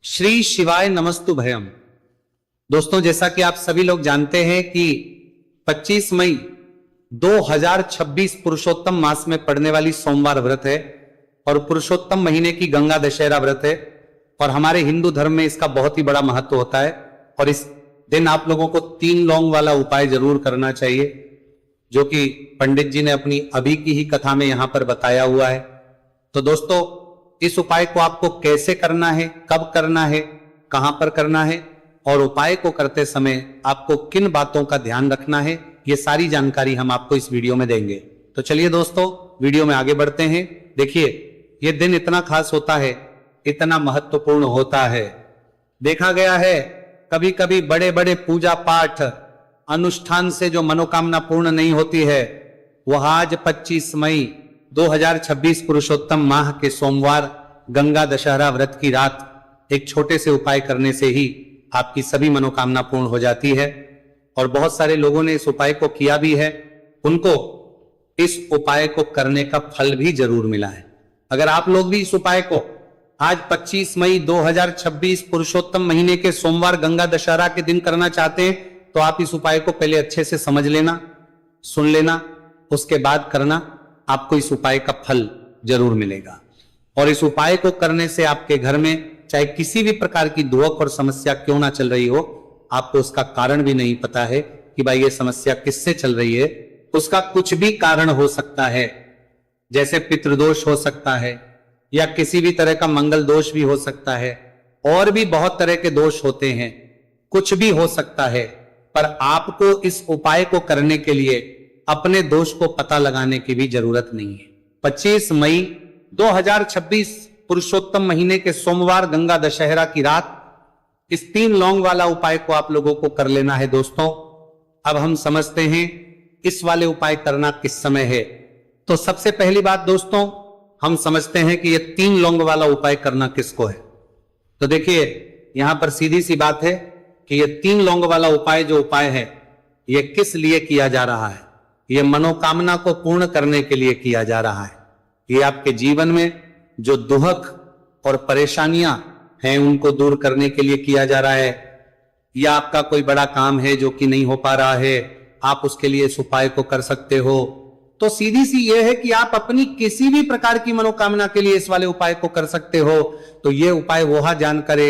श्री शिवाय नमस्तु भयम। दोस्तों, जैसा कि आप सभी लोग जानते हैं कि 25 मई 2026 पुरुषोत्तम मास में पड़ने वाली सोमवार व्रत है और पुरुषोत्तम महीने की गंगा दशहरा व्रत है और हमारे हिंदू धर्म में इसका बहुत ही बड़ा महत्व होता है। और इस दिन आप लोगों को 3 लौंग वाला उपाय जरूर करना चाहिए, जो कि पंडित जी ने अपनी अभी की ही कथा में यहां पर बताया हुआ है। तो दोस्तों, इस उपाय को आपको कैसे करना है, कब करना है, कहां पर करना है और उपाय को करते समय आपको किन बातों का ध्यान रखना है, ये सारी जानकारी हम आपको इस वीडियो में देंगे। तो चलिए दोस्तों, वीडियो में आगे बढ़ते हैं। देखिए, ये दिन इतना खास होता है, इतना महत्वपूर्ण होता है। देखा गया है कभी कभी बड़े बड़े पूजा पाठ अनुष्ठान से जो मनोकामना पूर्ण नहीं होती है, वह आज 25 मई 2026 पुरुषोत्तम माह के सोमवार गंगा दशहरा व्रत की रात एक छोटे से उपाय करने से ही आपकी सभी मनोकामना पूर्ण हो जाती है। और बहुत सारे लोगों ने इस उपाय को किया भी है, उनको इस उपाय को करने का फल भी जरूर मिला है। अगर आप लोग भी इस उपाय को आज 25 मई 2026 पुरुषोत्तम महीने के सोमवार गंगा दशहरा के दिन करना चाहते हैं, तो आप इस उपाय को पहले अच्छे से समझ लेना, सुन लेना, उसके बाद करना। आपको इस उपाय का फल जरूर मिलेगा। और इस उपाय को करने से आपके घर में चाहे किसी भी प्रकार की दुख और समस्या क्यों ना चल रही हो, आपको उसका कारण भी नहीं पता है कि भाई ये समस्या किससे चल रही है, उसका कुछ भी कारण हो सकता है। जैसे पितृदोष हो सकता है या किसी भी तरह का मंगल दोष भी हो सकता है, और भी बहुत तरह के दोष होते हैं, कुछ भी हो सकता है। पर आपको इस उपाय को करने के लिए अपने दोष को पता लगाने की भी जरूरत नहीं है। 25 मई 2026 पुरुषोत्तम महीने के सोमवार गंगा दशहरा की रात इस 3 लौंग वाला उपाय को आप लोगों को कर लेना है। दोस्तों, अब हम समझते हैं इस वाले उपाय करना किस समय है। तो सबसे पहली बात दोस्तों, हम समझते हैं कि ये 3 लौंग वाला उपाय करना किसको है। तो देखिए, यहां पर सीधी सी बात है कि ये 3 लौंग वाला उपाय जो उपाय है, ये किस लिए किया जा रहा है। ये मनोकामना को पूर्ण करने के लिए किया जा रहा है। ये आपके जीवन में जो दुख और परेशानियां हैं उनको दूर करने के लिए किया जा रहा है, या आपका कोई बड़ा काम है जो कि नहीं हो पा रहा है, आप उसके लिए इस उपाय को कर सकते हो। तो सीधी सी ये है कि आप अपनी किसी भी प्रकार की मनोकामना के लिए इस वाले उपाय को कर सकते हो। तो ये उपाय वह जानकर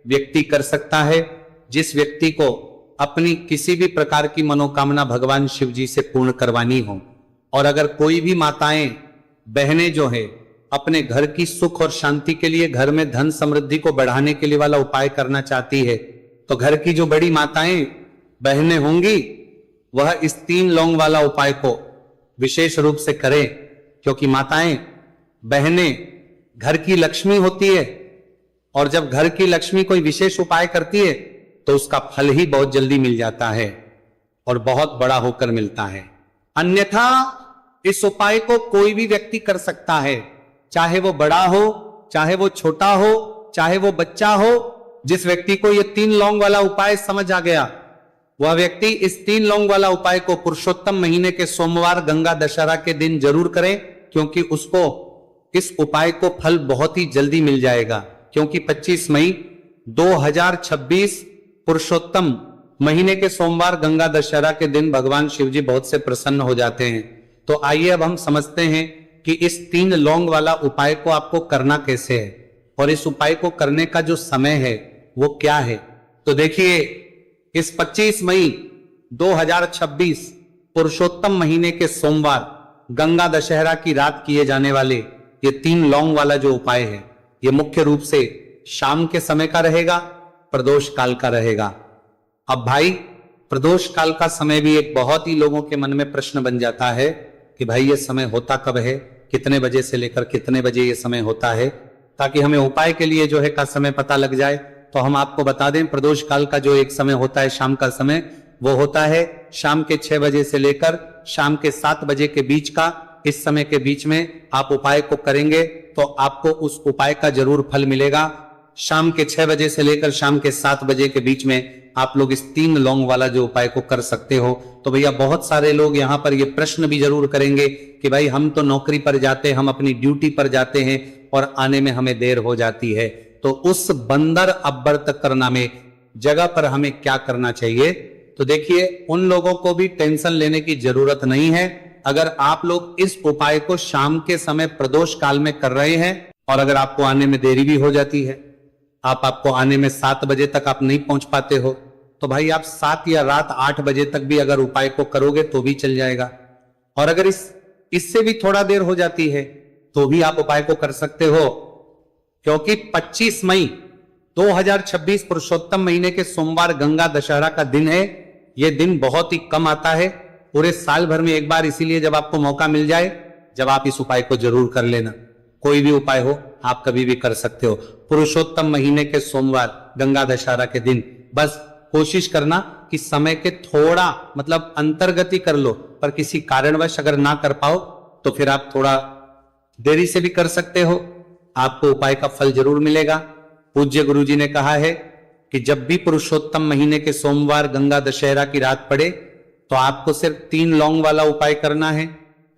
व्यक्ति कर सकता है जिस व्यक्ति को अपनी किसी भी प्रकार की मनोकामना भगवान शिव जी से पूर्ण करवानी हो। और अगर कोई भी माताएं बहनें जो है अपने घर की सुख और शांति के लिए, घर में धन समृद्धि को बढ़ाने के लिए वाला उपाय करना चाहती है, तो घर की जो बड़ी माताएं बहनें होंगी वह इस 3 लौंग वाला उपाय को विशेष रूप से करें, क्योंकि माताएं बहनें घर की लक्ष्मी होती है और जब घर की लक्ष्मी कोई विशेष उपाय करती है तो उसका फल ही बहुत जल्दी मिल जाता है और बहुत बड़ा होकर मिलता है। अन्यथा इस उपाय को कोई भी व्यक्ति कर सकता है, चाहे वो बड़ा हो, चाहे वो छोटा हो, चाहे वो बच्चा हो। जिस व्यक्ति को ये 3 लौंग वाला उपाय समझ आ गया, वह व्यक्ति इस 3 लौंग वाला उपाय को पुरुषोत्तम महीने के सोमवार गंगा दशहरा के दिन जरूर करें, क्योंकि उसको इस उपाय को फल बहुत ही जल्दी मिल जाएगा। क्योंकि 25 मई 2026 पुरुषोत्तम महीने के सोमवार गंगा दशहरा के दिन भगवान शिव जी बहुत से प्रसन्न हो जाते हैं। तो आइए अब हम समझते हैं कि इस 3 लौंग वाला उपाय को आपको करना कैसे है और इस उपाय को करने का जो समय है वो क्या है। तो देखिए, इस 25 मई 2026 पुरुषोत्तम महीने के सोमवार गंगा दशहरा की रात किए जाने वाले ये 3 लौंग वाला जो उपाय है, ये मुख्य रूप से शाम के समय का रहेगा, प्रदोष काल का रहेगा। अब भाई, प्रदोष काल का समय भी एक बहुत ही लोगों के मन में प्रश्न बन जाता है कि भाई ये समय होता कब है, कितने बजे से लेकर कितने बजे ये समय होता है, ताकि हमें उपाय के लिए जो है का समय पता लग जाए। तो हम आपको बता दें, प्रदोष काल का जो एक समय होता है शाम का समय, वो होता है शाम के 6 बजे से लेकर शाम के 7 बजे के बीच का। इस समय के बीच में आप उपाय को करेंगे तो आपको उस उपाय का जरूर फल मिलेगा। शाम के 6 बजे से लेकर शाम के 7 बजे के बीच में आप लोग इस 3 लौंग वाला जो उपाय को कर सकते हो। तो भैया, बहुत सारे लोग यहाँ पर ये प्रश्न भी जरूर करेंगे कि भाई हम तो नौकरी पर जाते हैं, हम अपनी ड्यूटी पर जाते हैं और आने में हमें देर हो जाती है, तो उस बंदर अब्बर तक्कर नामे जगह पर हमें क्या करना चाहिए? तो देखिए, उन लोगों को भी टेंशन लेने की जरूरत नहीं है। अगर आप लोग इस उपाय को शाम के समय प्रदोष काल में कर रहे हैं और अगर आपको आने में देरी भी हो जाती है, आपको आने में 7 बजे तक आप नहीं पहुंच पाते हो, तो भाई आप 7 या रात 8 बजे तक भी अगर उपाय को करोगे तो भी चल जाएगा। और अगर इससे भी थोड़ा देर हो जाती है तो भी आप उपाय को कर सकते हो, क्योंकि 25 मई 2026 पुरुषोत्तम महीने के सोमवार गंगा दशहरा का दिन है। यह दिन बहुत ही कम आता है पूरे साल भर में एक बार, इसीलिए जब आपको मौका मिल जाए, जब आप इस उपाय को जरूर कर लेना। कोई भी उपाय हो आप कभी भी कर सकते हो। पुरुषोत्तम महीने के सोमवार गंगा दशहरा के दिन बस कोशिश करना कि समय के थोड़ा मतलब अंतर्गति कर लो, पर किसी कारणवश अगर ना कर पाओ तो फिर आप थोड़ा देरी से भी कर सकते हो, आपको उपाय का फल जरूर मिलेगा। पूज्य गुरुजी ने कहा है कि जब भी पुरुषोत्तम महीने के सोमवार गंगा दशहरा की रात पड़े तो आपको सिर्फ 3 लौंग वाला उपाय करना है।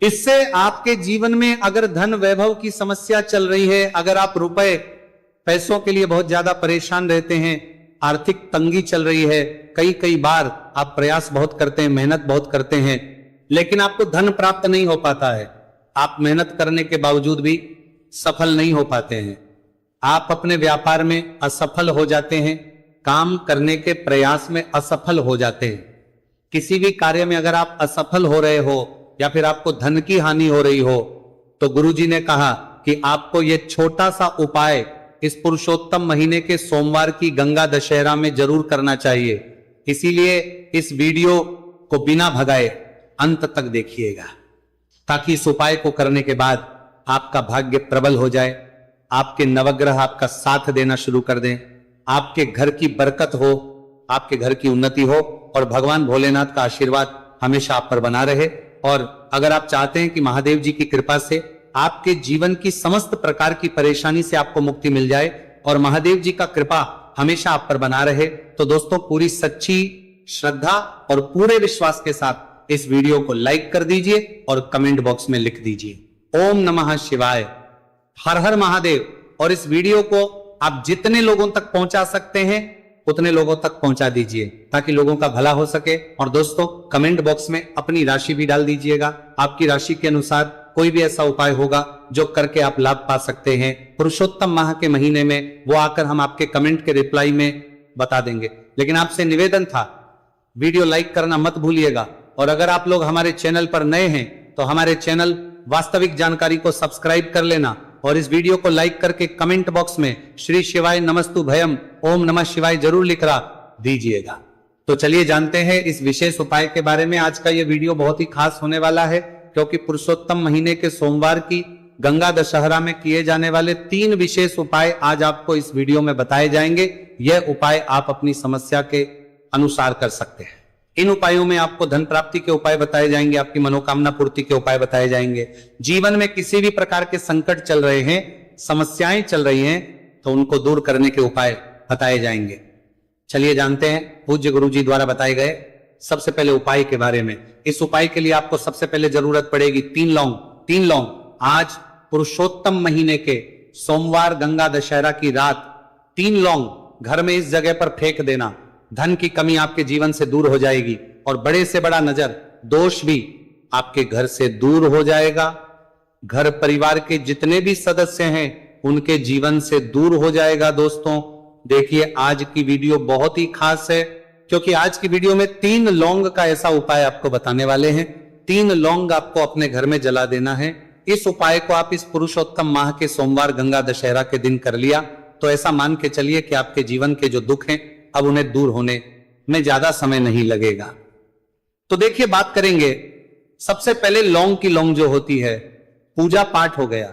इससे आपके जीवन में अगर धन वैभव की समस्या चल रही है, अगर आप रुपए पैसों के लिए बहुत ज्यादा परेशान रहते हैं, आर्थिक तंगी चल रही है, कई बार आप प्रयास बहुत करते हैं, मेहनत बहुत करते हैं, लेकिन आपको धन प्राप्त नहीं हो पाता है, आप मेहनत करने के बावजूद भी सफल नहीं हो पाते हैं, आप अपने व्यापार में असफल हो जाते हैं, काम करने के प्रयास में असफल हो जाते हैं, किसी भी कार्य में अगर आप असफल हो रहे हो या फिर आपको धन की हानि हो रही हो, तो गुरुजी ने कहा कि आपको यह छोटा सा उपाय इस पुरुषोत्तम महीने के सोमवार की गंगा दशहरा में जरूर करना चाहिए। इसीलिए इस वीडियो को बिना भगाए अंत तक देखिएगा, ताकि इस उपाय को करने के बाद आपका भाग्य प्रबल हो जाए, आपके नवग्रह आपका साथ देना शुरू कर दें, आपके घर की बरकत हो, आपके घर की उन्नति हो और भगवान भोलेनाथ का आशीर्वाद हमेशा आप पर बना रहे। और अगर आप चाहते हैं कि महादेव जी की कृपा से आपके जीवन की समस्त प्रकार की परेशानी से आपको मुक्ति मिल जाए और महादेव जी का कृपा हमेशा आप पर बना रहे, तो दोस्तों पूरी सच्ची श्रद्धा और पूरे विश्वास के साथ इस वीडियो को लाइक कर दीजिए और कमेंट बॉक्स में लिख दीजिए ओम नमः शिवाय, हर हर महादेव। और इस वीडियो को आप जितने लोगों तक पहुंचा सकते हैं उतने लोगों तक पहुंचा दीजिए, ताकि लोगों का भला हो सके। और दोस्तों कमेंट बॉक्स में अपनी राशि भी डाल दीजिएगा, आपकी राशि के अनुसार कोई भी ऐसा उपाय होगा जो करके आप लाभ पा सकते हैं। पुरुषोत्तम माह के महीने में वो आकर हम आपके कमेंट के रिप्लाई में बता देंगे। लेकिन आपसे निवेदन था, वीडियो लाइक करना मत भूलिएगा। और अगर आप लोग हमारे चैनल पर नए हैं तो हमारे चैनल वास्तविक जानकारी को सब्सक्राइब कर लेना और इस वीडियो को लाइक करके कमेंट बॉक्स में श्री शिवाय नमस्तु भयम ओम नमः शिवाय जरूर लिखा दीजिएगा। तो चलिए जानते हैं इस विशेष उपाय के बारे में। आज का यह वीडियो बहुत ही खास होने वाला है, क्योंकि पुरुषोत्तम महीने के सोमवार की गंगा दशहरा में किए जाने वाले 3 विशेष उपाय आज आपको इस वीडियो में बताए जाएंगे। यह उपाय आप अपनी समस्या के अनुसार कर सकते हैं। इन उपायों में आपको धन प्राप्ति के उपाय बताए जाएंगे, आपकी मनोकामना पूर्ति के उपाय बताए जाएंगे। जीवन में किसी भी प्रकार के संकट चल रहे हैं, समस्याएं चल रही हैं, तो उनको दूर करने के उपाय बताए जाएंगे। चलिए जानते हैं पूज्य गुरुजी द्वारा बताए गए सबसे पहले उपाय के बारे में। इस उपाय के लिए आपको सबसे पहले जरूरत पड़ेगी 3 लौंग। 3 लौंग आज पुरुषोत्तम महीने के सोमवार गंगा दशहरा की रात 3 लौंग घर में इस जगह पर फेंक देना। धन की कमी आपके जीवन से दूर हो जाएगी और बड़े से बड़ा नजर दोष भी आपके घर से दूर हो जाएगा। घर परिवार के जितने भी सदस्य हैं उनके जीवन से दूर हो जाएगा। दोस्तों देखिए आज की वीडियो बहुत ही खास है, क्योंकि आज की वीडियो में 3 लौंग का ऐसा उपाय आपको बताने वाले हैं। 3 लौंग आपको अपने घर में जला देना है। इस उपाय को आप इस पुरुषोत्तम माह के सोमवार गंगा दशहरा के दिन कर लिया तो ऐसा मान के चलिए कि आपके जीवन के जो दुख हैं अब उन्हें दूर होने में ज्यादा समय नहीं लगेगा। तो देखिए बात करेंगे सबसे पहले लौंग की। लौंग जो होती है पूजा पाठ हो गया,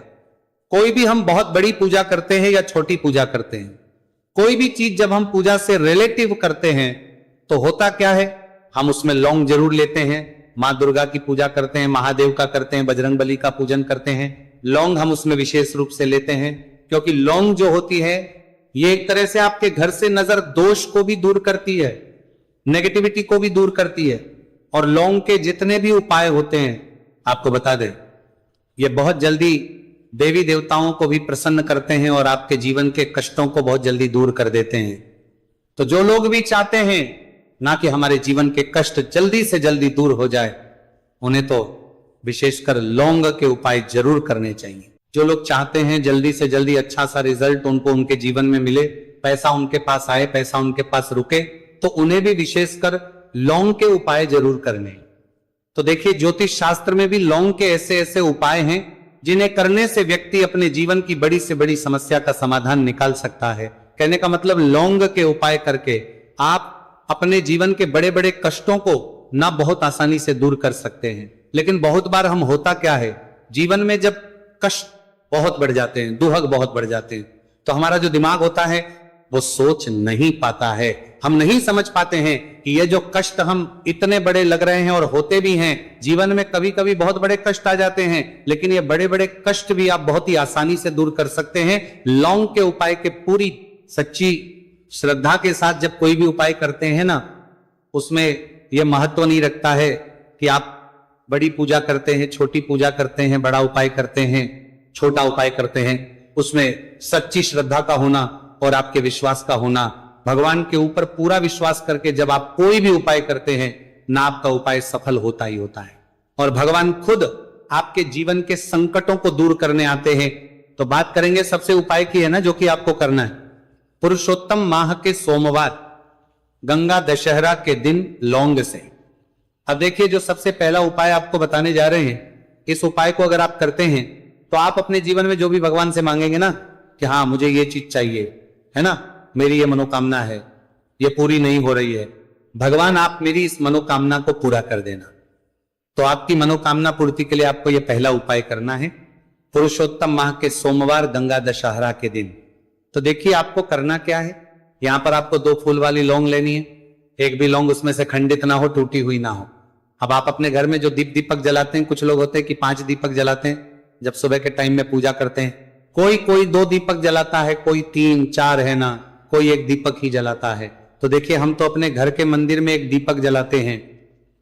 कोई भी हम बहुत बड़ी पूजा करते हैं या छोटी पूजा करते हैं, कोई भी चीज जब हम पूजा से रिलेटिव करते हैं तो होता क्या है, हम उसमें लौंग जरूर लेते हैं। मां दुर्गा की पूजा करते हैं, महादेव का करते हैं, बजरंगबली का पूजन करते हैं, लौंग हम उसमें विशेष रूप से लेते हैं, क्योंकि लौंग जो होती है ये एक तरह से आपके घर से नजर दोष को भी दूर करती है, नेगेटिविटी को भी दूर करती है। और लौंग के जितने भी उपाय होते हैं आपको बता दें ये बहुत जल्दी देवी देवताओं को भी प्रसन्न करते हैं और आपके जीवन के कष्टों को बहुत जल्दी दूर कर देते हैं। तो जो लोग भी चाहते हैं ना कि हमारे जीवन के कष्ट जल्दी से जल्दी दूर हो जाए, उन्हें तो विशेषकर लौंग के उपाय जरूर करने चाहिए। जो लोग चाहते हैं जल्दी से जल्दी अच्छा सा रिजल्ट उनको उनके जीवन में मिले, पैसा उनके पास आए, पैसा उनके पास रुके, तो उन्हें भी विशेषकर लौंग के उपाय जरूर करने। तो देखिए, ज्योतिष शास्त्र में भी लौंग के ऐसे ऐसे उपाय हैं जिन्हें करने से व्यक्ति अपने जीवन की बड़ी से बड़ी समस्या का समाधान निकाल सकता है। कहने का मतलब, लौंग के उपाय करके आप अपने जीवन के बड़े बड़े कष्टों को ना बहुत आसानी से दूर कर सकते हैं। लेकिन बहुत बार हम होता क्या है, जीवन में जब कष्ट बहुत बढ़ जाते हैं, दुहक बहुत बढ़ जाते हैं, तो हमारा जो दिमाग होता है वो सोच नहीं पाता है। हम नहीं समझ पाते हैं कि ये जो कष्ट हम इतने बड़े लग रहे हैं और होते भी हैं, जीवन में कभी कभी बहुत बड़े कष्ट आ जाते हैं, लेकिन ये बड़े बड़े कष्ट भी आप बहुत ही आसानी से दूर कर सकते हैं लौंग के उपाय के पूरी सच्ची श्रद्धा के साथ। जब कोई भी उपाय करते हैं ना, उसमें यह महत्व नहीं रखता है कि आप बड़ी पूजा करते हैं, छोटी पूजा करते हैं, बड़ा उपाय करते हैं, छोटा उपाय करते हैं। उसमें सच्ची श्रद्धा का होना और आपके विश्वास का होना, भगवान के ऊपर पूरा विश्वास करके जब आप कोई भी उपाय करते हैं ना, आपका उपाय सफल होता ही होता है और भगवान खुद आपके जीवन के संकटों को दूर करने आते हैं। तो बात करेंगे सबसे उपाय की, है ना, जो कि आपको करना है। पुरुषोत्तम माह के सोमवार गंगा दशहरा के दिन लौंग से। अब देखिए, जो सबसे पहला उपाय आपको बताने जा रहे हैं, इस उपाय को अगर आप करते हैं तो आप अपने जीवन में जो भी भगवान से मांगेंगे ना कि हाँ मुझे ये चीज चाहिए, है ना, मेरी ये मनोकामना है, ये पूरी नहीं हो रही है, भगवान आप मेरी इस मनोकामना को पूरा कर देना। तो आपकी मनोकामना पूर्ति के लिए आपको यह पहला उपाय करना है, पुरुषोत्तम माह के सोमवार गंगा दशहरा के दिन। तो देखिए, आपको करना क्या है, यहां पर आपको 2 फूल वाली लौंग लेनी है। एक भी लौंग उसमें से खंडित ना हो, टूटी हुई ना हो। अब आप अपने घर में जो दीपक जलाते हैं, कुछ लोग होते हैं कि 5 दीपक जलाते हैं जब सुबह के टाइम में पूजा करते हैं, कोई 2 दीपक जलाता है, कोई 3 4, है ना, कोई 1 दीपक ही जलाता है। तो देखिए, हम तो अपने घर के मंदिर में 1 दीपक जलाते हैं।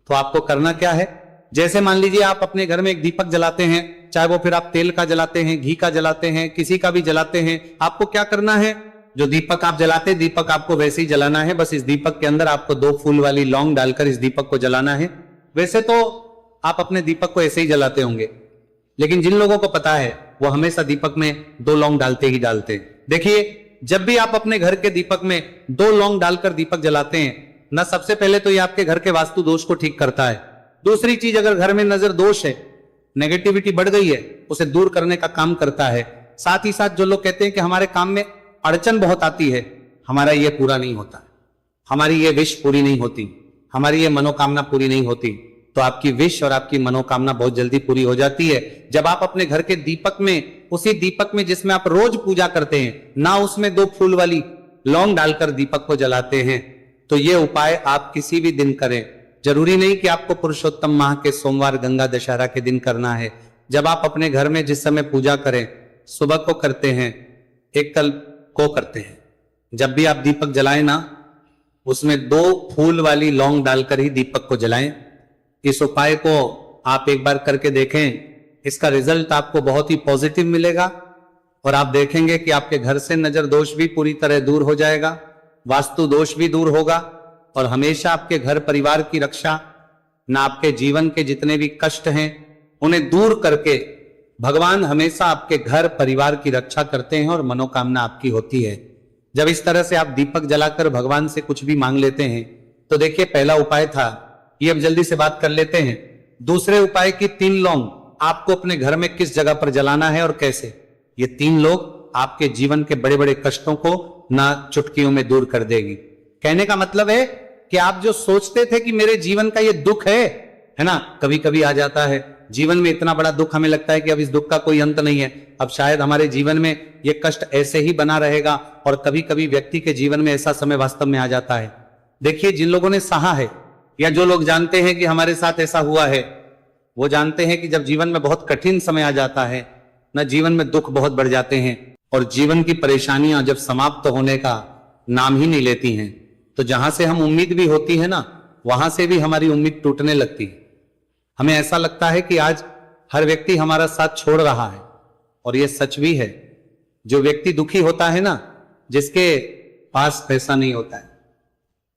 तो आपको करना क्या है, जैसे मान लीजिए आप अपने घर में 1 दीपक जलाते हैं, चाहे वो फिर आप तेल का जलाते हैं, घी का जलाते हैं, किसी का भी जलाते हैं, आपको क्या करना है, जो दीपक आप जलाते हैं, दीपक आपको वैसे ही जलाना है। बस इस दीपक के अंदर आपको 2 फूल वाली लौंग डालकर इस दीपक को जलाना है। वैसे तो आप अपने दीपक को ऐसे ही जलाते होंगे, लेकिन जिन लोगों को पता है वो हमेशा दीपक में 2 लौंग डालते ही डालते हैं। देखिए, जब भी आप अपने घर के दीपक में 2 लौंग डालकर दीपक जलाते हैं ना, सबसे पहले तो ये आपके घर के वास्तु दोष को ठीक करता है। दूसरी चीज, अगर घर में नजर दोष है, नेगेटिविटी बढ़ गई है, उसे दूर करने का काम करता है। साथ ही साथ जो लोग कहते हैं कि हमारे काम में अड़चन बहुत आती है, हमारा ये पूरा नहीं होता, हमारी ये विश पूरी नहीं होती, हमारी ये मनोकामना पूरी नहीं होती, तो आपकी विश और आपकी मनोकामना बहुत जल्दी पूरी हो जाती है जब आप अपने घर के दीपक में, उसी दीपक में जिसमें आप रोज पूजा करते हैं ना, उसमें 2 फूल वाली लौंग डालकर दीपक को जलाते हैं। तो ये उपाय आप किसी भी दिन करें, जरूरी नहीं कि आपको पुरुषोत्तम माह के सोमवार गंगा दशहरा के दिन करना है। जब आप अपने घर में जिस समय पूजा करें, सुबह को करते हैं, एक कल को करते हैं, जब भी आप दीपक जलाएं ना, उसमें 2 फूल वाली लौंग डालकर ही दीपक को जलाएं। इस उपाय को आप एक बार करके देखें, इसका रिजल्ट आपको बहुत ही पॉजिटिव मिलेगा और आप देखेंगे कि आपके घर से नजर दोष भी पूरी तरह दूर हो जाएगा, वास्तु दोष भी दूर होगा और हमेशा आपके घर परिवार की रक्षा, ना आपके जीवन के जितने भी कष्ट हैं उन्हें दूर करके भगवान हमेशा आपके घर परिवार की रक्षा करते हैं और मनोकामना आपकी होती है। जब इस तरह से आप दीपक जलाकर भगवान से कुछ भी मांग लेते हैं, तो देखिए, पहला उपाय था ये। अब जल्दी से बात कर लेते हैं दूसरे उपाय की। 3 लौंग आपको अपने घर में किस जगह पर जलाना है और कैसे। ये 3 लोग आपके जीवन के बड़े बड़े कष्टों को ना चुटकियों में दूर कर देगी। कहने का मतलब है कि आप जो सोचते थे कि मेरे जीवन का ये दुख है ना, कभी कभी आ जाता है जीवन में इतना बड़ा दुख, हमें लगता है कि अब इस दुख का कोई अंत नहीं है, अब शायद हमारे जीवन में ये कष्ट ऐसे ही बना रहेगा। और कभी कभी व्यक्ति के जीवन में ऐसा समय वास्तव में आ जाता है। देखिए, जिन लोगों ने सहा है या जो लोग जानते हैं कि हमारे साथ ऐसा हुआ है, वो जानते हैं कि जब जीवन में बहुत कठिन समय आ जाता है ना, जीवन में दुख बहुत बढ़ जाते हैं और जीवन की परेशानियां जब समाप्त होने का नाम ही नहीं लेती हैं, तो जहां से हम उम्मीद भी होती है ना, वहां से भी हमारी उम्मीद टूटने लगती है। हमें ऐसा लगता है कि आज हर व्यक्ति हमारा साथ छोड़ रहा है और ये सच भी है। जो व्यक्ति दुखी होता है ना, जिसके पास पैसा नहीं होता है,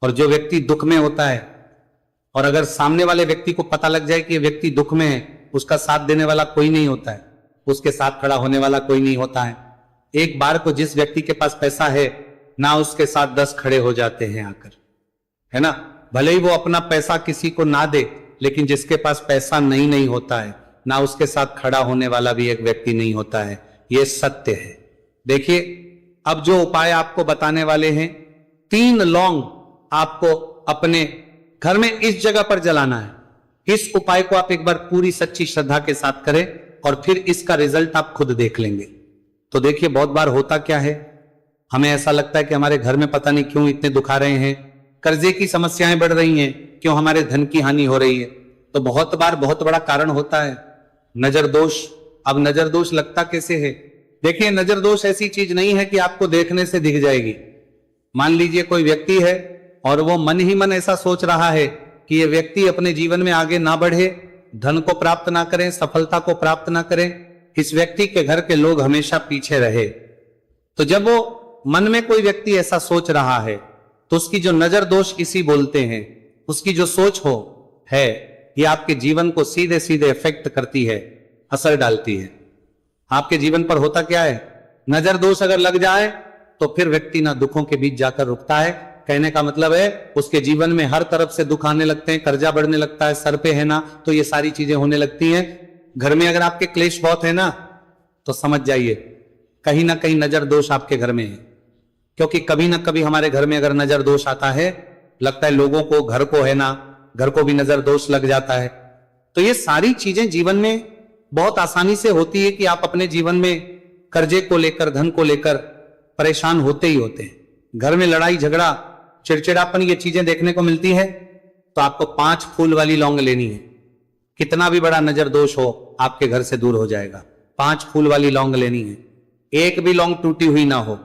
और जो व्यक्ति दुख में होता है, और अगर सामने वाले व्यक्ति को पता लग जाए कि ये व्यक्ति दुख में है, उसका साथ देने वाला कोई नहीं होता है, उसके साथ खड़ा होने वाला कोई नहीं होता है। एक बार को जिस व्यक्ति के पास पैसा है ना, उसके साथ 10 खड़े हो जाते हैं आकर, है ना। भले ही वो अपना पैसा किसी को ना दे, लेकिन जिसके पास पैसा नहीं होता है ना, उसके साथ खड़ा होने वाला भी एक व्यक्ति नहीं होता है। ये सत्य है। देखिए, अब जो उपाय आपको बताने वाले हैं, 3 लौंग आपको अपने घर में इस जगह पर जलाना है। इस उपाय को आप एक बार पूरी सच्ची श्रद्धा के साथ करें और फिर इसका रिजल्ट आप खुद देख लेंगे। तो देखिए, बहुत बार होता क्या है, हमें ऐसा लगता है कि हमारे घर में पता नहीं क्यों इतने दुख आ रहे हैं, कर्जे की समस्याएं बढ़ रही हैं, क्यों हमारे धन की हानि हो रही है। तो बहुत बार बहुत बड़ा कारण होता है नजर दोष। अब नजर दोष लगता कैसे है? देखिए, नजर दोष ऐसी चीज नहीं है कि आपको देखने से दिख जाएगी। मान लीजिए कोई व्यक्ति है और वो मन ही मन ऐसा सोच रहा है कि ये व्यक्ति अपने जीवन में आगे ना बढ़े, धन को प्राप्त ना करें, सफलता को प्राप्त ना करें, इस व्यक्ति के घर के लोग हमेशा पीछे रहे। तो जब वो मन में कोई व्यक्ति ऐसा सोच रहा है, तो उसकी जो नजर दोष इसी बोलते हैं, उसकी जो सोच हो है, ये आपके जीवन को सीधे सीधे इफेक्ट करती है, असर डालती है। आपके जीवन पर होता क्या है, नजर दोष अगर लग जाए तो फिर व्यक्ति ना दुखों के बीच जाकर रुकता है। कहने का मतलब है, उसके जीवन में हर तरफ से दुख आने लगते हैं, कर्जा बढ़ने लगता है, सर पे है ना, तो ये सारी चीजें होने लगती हैं। घर में अगर आपके क्लेश बहुत है ना, तो समझ जाइए कहीं ना कहीं नजर दोष आपके घर में है। क्योंकि कभी ना कभी हमारे घर में अगर नजर दोष आता है, लगता है लोगों को, घर को है ना, घर को भी नजर दोष लग जाता है। तो ये सारी चीजें जीवन में बहुत आसानी से होती है कि आप अपने जीवन में कर्जे को लेकर, धन को लेकर परेशान होते ही होते हैं। घर में लड़ाई झगड़ा, चिड़चिड़ापन, ये चीजें देखने को मिलती है। तो आपको 5 फूल वाली लौंग लेनी है। कितना भी बड़ा नजर दोष हो, आपके घर से दूर हो जाएगा। 5 फूल वाली लौंग लेनी है। एक भी लौंग टूटी हुई ना हो,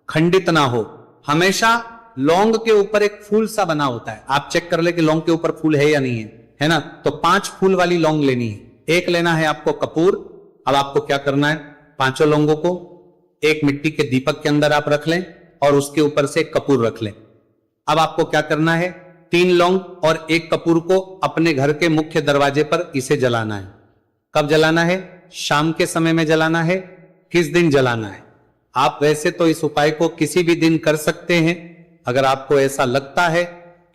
खंडित ना हो। हमेशा लौंग के ऊपर एक फूल सा बना होता है। आप चेक कर ले कि लौंग के ऊपर फूल है या नहीं है ना। तो 5 फूल वाली लौंग लेनी है। एक लेना है आपको कपूर। अब आपको क्या करना है, 5 लौंगों को एक मिट्टी के दीपक के अंदर आप रख लें और उसके ऊपर से कपूर रख लें। अब आपको क्या करना है, 3 लौंग और 1 कपूर को अपने घर के मुख्य दरवाजे पर इसे जलाना है। कब जलाना है? शाम के समय में जलाना है। किस दिन जलाना है? आप वैसे तो इस उपाय को किसी भी दिन कर सकते हैं। अगर आपको ऐसा लगता है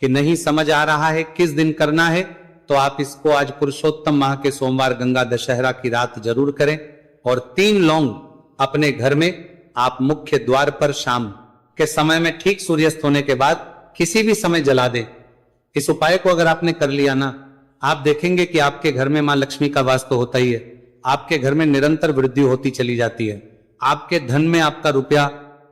कि नहीं समझ आ रहा है किस दिन करना है, तो आप इसको आज पुरुषोत्तम माह के सोमवार गंगा दशहरा की रात जरूर करें। और 3 लौंग अपने घर में आप मुख्य द्वार पर शाम के समय में ठीक सूर्यास्त होने के बाद किसी भी समय जला दें। इस उपाय को अगर आपने कर लिया ना, आप देखेंगे कि आपके घर में मां लक्ष्मी का वास तो होता ही है। आपके घर में निरंतर वृद्धि होती चली जाती है। आपके धन में आपका रुपया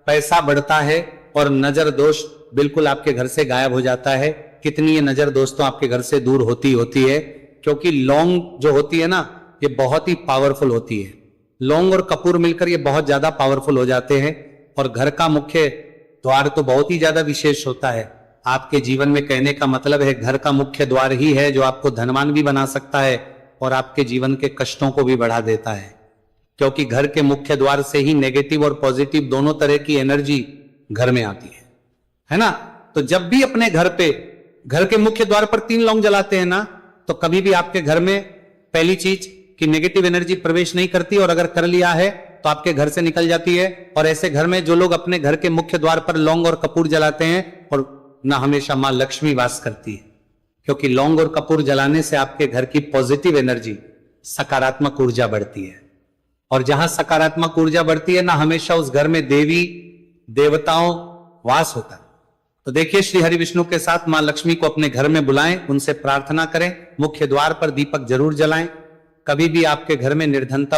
पैसा बढ़ता है और नजर दोष बिल्कुल आपके घर से गायब हो जाता है। कितनी ये नजर दोस्तों आपके घर से दूर होती है, क्योंकि लौंग जो होती है ना, ये बहुत ही पावरफुल होती है। लौंग और कपूर मिलकर ये बहुत ज्यादा पावरफुल हो जाते हैं। और घर का मुख्य द्वार तो बहुत ही ज्यादा विशेष होता है आपके जीवन में। कहने का मतलब है, घर का मुख्य द्वार ही है जो आपको धनवान भी बना सकता है और आपके जीवन के कष्टों को भी बढ़ा देता है। क्योंकि घर के मुख्य द्वार से ही नेगेटिव और पॉजिटिव दोनों तरह की एनर्जी घर में आती है ना। तो जब भी अपने घर पे, घर के मुख्य द्वार पर 3 लौंग जलाते हैं ना, तो कभी भी आपके घर में पहली चीज कि नेगेटिव एनर्जी प्रवेश नहीं करती, और अगर कर लिया है तो आपके घर से निकल जाती है। और ऐसे घर में जो लोग अपने घर के मुख्य द्वार पर लौंग और कपूर जलाते हैं, और ना हमेशा मां लक्ष्मी वास करती है। क्योंकि लौंग और कपूर जलाने से आपके घर की पॉजिटिव एनर्जी, सकारात्मक ऊर्जा बढ़ती है। और जहां सकारात्मक ऊर्जा बढ़ती है ना, हमेशा उस घर में देवी देवताओं वास होता है। तो देखिए, श्री हरि विष्णु के साथ मां लक्ष्मी को अपने घर में बुलाएं, उनसे प्रार्थना करें, मुख्य द्वार पर दीपक जरूर जलाएं। कभी भी आपके घर में निर्धनता